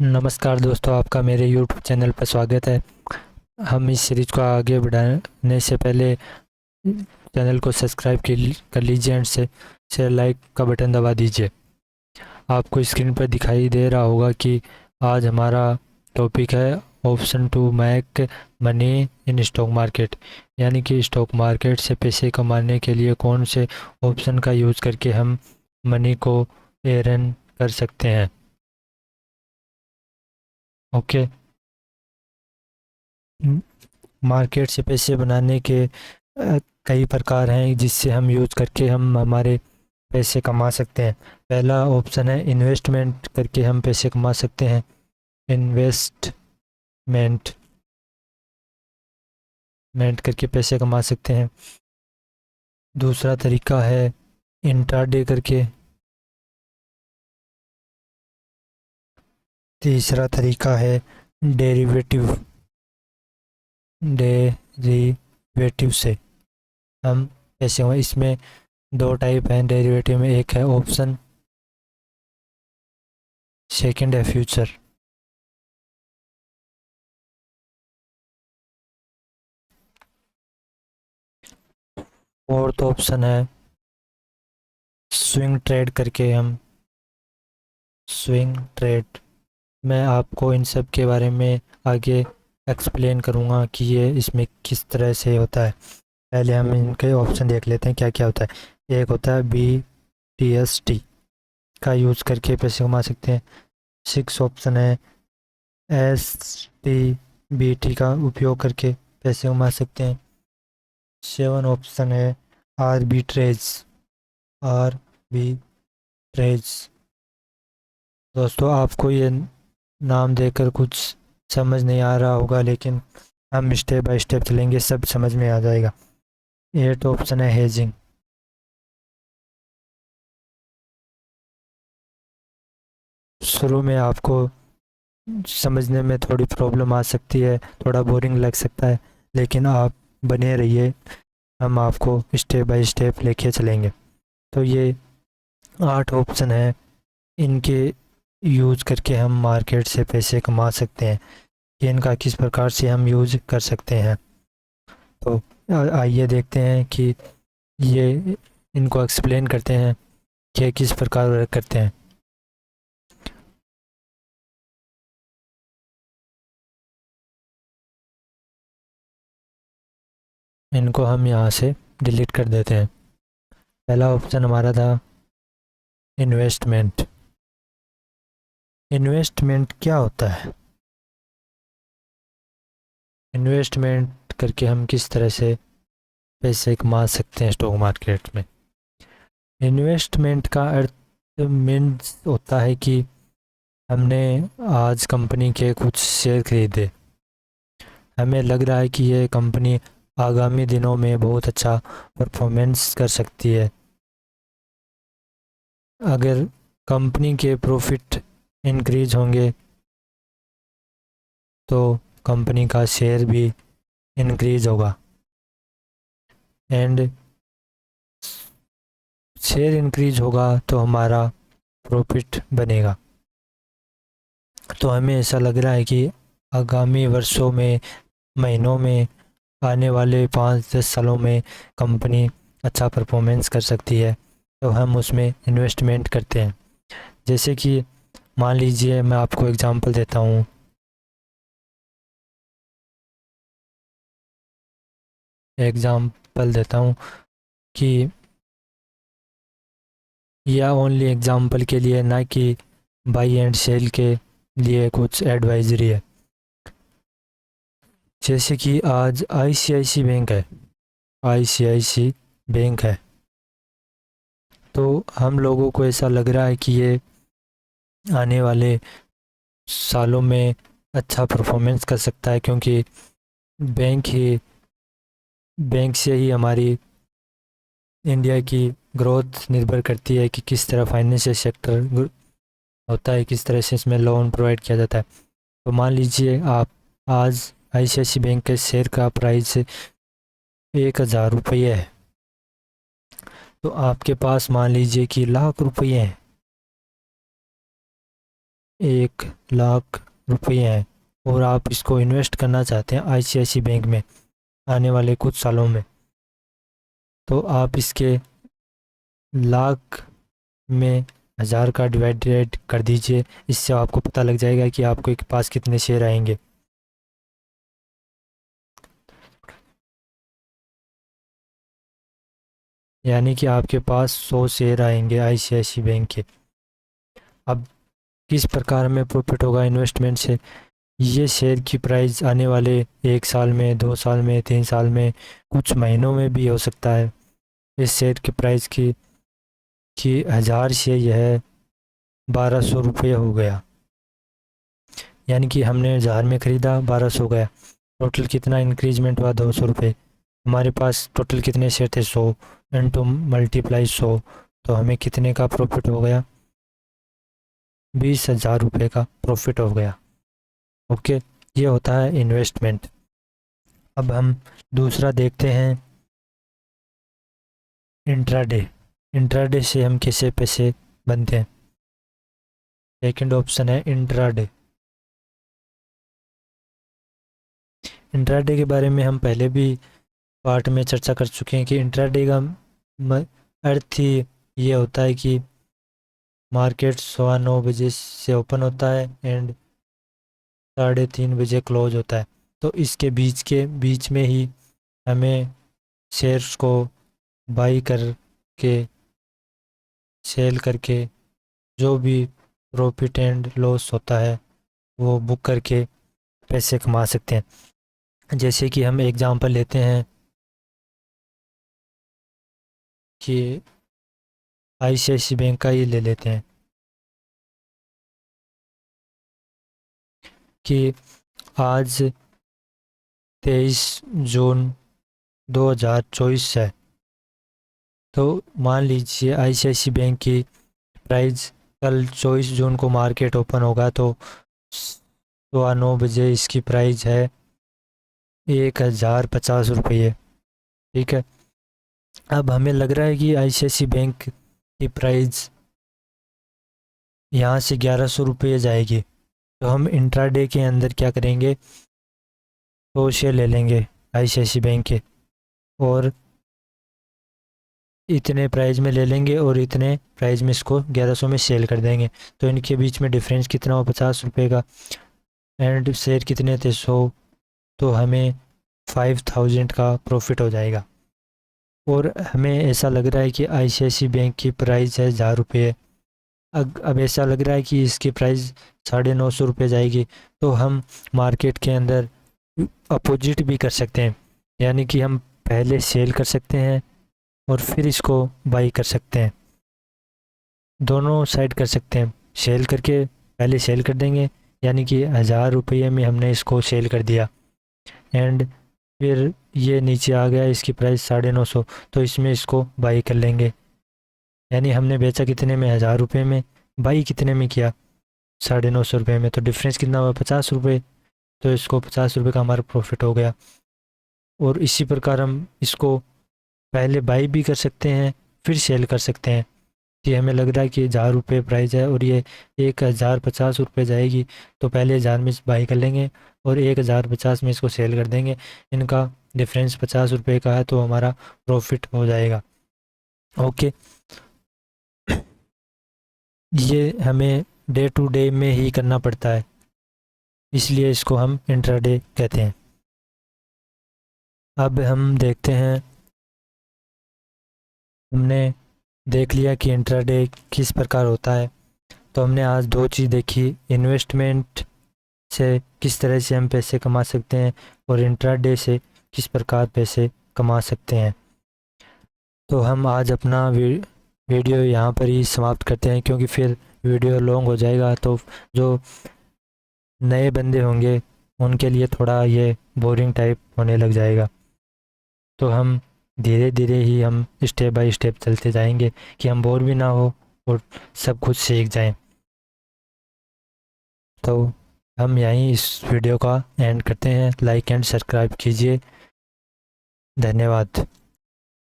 नमस्कार दोस्तों, आपका मेरे YouTube चैनल पर स्वागत है। हम इस सीरीज़ को आगे बढ़ाने से पहले चैनल को सब्सक्राइब कर लीजिए एंड से लाइक का बटन दबा दीजिए। आपको स्क्रीन पर दिखाई दे रहा होगा कि आज हमारा टॉपिक है option to make money in stock market, यानी कि स्टॉक मार्केट से पैसे कमाने के लिए कौन से ऑप्शन का यूज़ करके हम मनी को अर्न कर सकते हैं। ओके। मार्केट से पैसे बनाने के कई प्रकार हैं जिससे हम यूज करके हम हमारे पैसे कमा सकते हैं। पहला ऑप्शन है इन्वेस्टमेंट करके हम पैसे कमा सकते हैं। इन्वेस्टमेंट मेंट करके पैसे कमा सकते हैं। दूसरा तरीका है इंट्राडे करके। तीसरा तरीका है डेरिवेटिव डेरिवेटिव से हम पैसे इसमें दो टाइप हैं डेरिवेटिव में। एक है ऑप्शन, सेकंड है फ्यूचर। फोर्थ ऑप्शन है स्विंग ट्रेड करके हम स्विंग ट्रेड। मैं आपको इन सब के बारे में आगे एक्सप्लेन करूँगा कि ये इसमें किस तरह से होता है। पहले हम इनके ऑप्शन देख लेते हैं क्या क्या होता है। एक होता है BTST का यूज़ करके पैसे कमा सकते हैं। 6 ऑप्शन है STBT का उपयोग करके पैसे कमा सकते हैं। 7 ऑप्शन है आर्बिट्रेज आर्बिट्रेज। दोस्तों, आपको ये नाम देकर कुछ समझ नहीं आ रहा होगा, लेकिन हम स्टेप बाय स्टेप चलेंगे, सब समझ में आ जाएगा। 8 ऑप्शन है हेजिंग। शुरू में आपको समझने में थोड़ी प्रॉब्लम आ सकती है, थोड़ा बोरिंग लग सकता है, लेकिन आप बने रहिए, हम आपको स्टेप बाय स्टेप लेके चलेंगे। तो ये 8 ऑप्शन है, इनके यूज करके हम मार्केट से पैसे कमा सकते हैं। कि इनका किस प्रकार से हम यूज कर सकते हैं, तो आइए देखते हैं कि ये इनको एक्सप्लेन करते हैं कि किस प्रकार वर्क करते हैं। इनको हम यहाँ से डिलीट कर देते हैं। पहला ऑप्शन हमारा था इन्वेस्टमेंट। इन्वेस्टमेंट क्या होता है? इन्वेस्टमेंट करके हम किस तरह से पैसे कमा सकते हैं स्टॉक मार्केट में। इन्वेस्टमेंट का अर्थ मीन्स होता है कि हमने आज कंपनी के कुछ शेयर खरीदे, हमें लग रहा है कि ये कंपनी आगामी दिनों में बहुत अच्छा परफॉर्मेंस कर सकती है। अगर कंपनी के प्रॉफिट इंक्रीज होंगे तो कंपनी का शेयर भी इंक्रीज होगा, एंड शेयर इंक्रीज होगा तो हमारा प्रॉफिट बनेगा। तो हमें ऐसा लग रहा है कि आगामी वर्षों में, महीनों में, आने वाले 5-10 सालों में कंपनी अच्छा परफॉर्मेंस कर सकती है, तो हम उसमें इन्वेस्टमेंट करते हैं। जैसे कि मान लीजिए, मैं आपको एग्जांपल देता हूँ। कि या ओनली एग्जांपल के लिए, ना कि बाई एंड सेल के लिए कुछ एडवाइजरी है। जैसे कि आज आईसीआईसी बैंक है, तो हम लोगों को ऐसा लग रहा है कि ये आने वाले सालों में अच्छा परफॉर्मेंस कर सकता है, क्योंकि बैंक ही बैंक से ही हमारी इंडिया की ग्रोथ निर्भर करती है कि किस तरह फाइनेंशियल सेक्टर होता है, किस तरह से इसमें लोन प्रोवाइड किया जाता है। तो मान लीजिए आप आज आईसीआईसी बैंक के शेयर का प्राइस 1,000 रुपये है, तो आपके पास मान लीजिए कि लाख रुपये हैं। 1 लाख रुपये हैं और आप इसको इन्वेस्ट करना चाहते हैं ICICI बैंक में आने वाले कुछ सालों में, तो आप इसके लाख में 1000 का डिवाइडेड कर दीजिए। इससे आपको पता लग जाएगा कि आपके पास कितने शेयर आएंगे। यानी कि आपके पास 100 शेयर आएंगे ICICI बैंक के। अब किस प्रकार में प्रॉफिट होगा इन्वेस्टमेंट से? ये शेयर की प्राइस आने वाले 1 साल में, 2 साल में, 3 साल में, कुछ महीनों में भी हो सकता है। इस शेयर की प्राइस की 1000 शेयर यह 1200 रुपये हो गया। यानी कि हमने 1000 में ख़रीदा, 1200 गया, टोटल कितना इंक्रीजमेंट हुआ? 200 रुपये। हमारे पास टोटल कितने शेयर थे? 100 इंटू मल्टीप्लाई 100, तो हमें कितने का प्रॉफिट हो गया? 20,000 रुपये का प्रॉफिट हो गया। ओके, ये होता है इन्वेस्टमेंट। अब हम दूसरा देखते हैं, इंट्राडे। इंट्राडे से हम कैसे पैसे बनते हैं? सेकंड ऑप्शन है इंट्राडे। इंट्राडे के बारे में हम पहले भी पार्ट में चर्चा कर चुके हैं कि इंट्राडे का अर्थ ही ये होता है कि मार्केट 9:15 से ओपन होता है एंड 3:30 क्लोज होता है। तो इसके बीच में ही हमें शेयर्स को बाई करके, सेल करके, जो भी प्रॉफिट एंड लॉस होता है वो बुक करके पैसे कमा सकते हैं। जैसे कि हम एग्जांपल लेते हैं कि ICICI बैंक का ही ले लेते हैं कि आज 23 जून 2024 है। तो मान लीजिए ICICI बैंक की प्राइस कल 24 जून को मार्केट ओपन होगा, तो 9:15 इसकी प्राइस है 1050 रुपये। ठीक है, अब हमें लग रहा है कि ICICI बैंक की प्राइस यहाँ से 1100 रुपये जाएगी, तो हम इंट्राडे के अंदर क्या करेंगे? 100 शेयर ले लेंगे ICICI बैंक के और इतने प्राइस में ले लेंगे और इतने प्राइस में इसको 1100 में सेल कर देंगे। तो इनके बीच में डिफरेंस कितना हो? 50 रुपये का। एंड शेयर कितने थे? 100। तो हमें 5000 का प्रॉफिट हो जाएगा। और हमें ऐसा लग रहा है कि ICICI बैंक की प्राइस है 1000 रुपये। अब ऐसा लग रहा है कि इसकी प्राइस 950 रुपये जाएगी, तो हम मार्केट के अंदर अपोजिट भी कर सकते हैं। यानी कि हम पहले सेल कर सकते हैं और फिर इसको बाई कर सकते हैं। दोनों साइड कर सकते हैं। सेल करके पहले सेल कर देंगे, यानी कि 1000 रुपये में हमने इसको सेल कर दिया एंड फिर ये नीचे आ गया, इसकी प्राइस 950, तो इसमें इसको बाई कर लेंगे। यानी हमने बेचा कितने में? 1000 रुपये में। बाई कितने में किया? 950 रुपये में। तो डिफरेंस कितना हुआ? 50 रुपये। तो इसको 50 रुपये का हमारा प्रॉफिट हो गया। और इसी प्रकार हम इसको पहले बाई भी कर सकते हैं, फिर सेल कर सकते हैं कि हमें लग रहा है कि 1000 रुपये प्राइस है और ये 1050 रुपये जाएगी, तो पहले 1000 में बाई कर लेंगे और 1050 में इसको सेल कर देंगे। इनका डिफरेंस 50 रुपये का है, तो हमारा प्रॉफिट हो जाएगा। ओके, ये हमें डे टू डे में ही करना पड़ता है, इसलिए इसको हम इंट्राडे कहते हैं। अब हम देखते हैं, हमने देख लिया कि इंट्राडे किस प्रकार होता है। तो हमने आज 2 चीज़ देखी, इन्वेस्टमेंट से किस तरह से हम पैसे कमा सकते हैं और इंट्राडे से किस प्रकार पैसे कमा सकते हैं। तो हम आज अपना वीडियो यहाँ पर ही समाप्त करते हैं, क्योंकि फिर वीडियो लॉन्ग हो जाएगा, तो जो नए बंदे होंगे उनके लिए थोड़ा ये बोरिंग टाइप होने लग जाएगा। तो हम धीरे धीरे ही हम स्टेप बाय स्टेप चलते जाएंगे कि हम बोर भी ना हो और सब कुछ सीख जाएं। तो हम यहीं इस वीडियो का एंड करते हैं। लाइक एंड सब्सक्राइब कीजिए। धन्यवाद।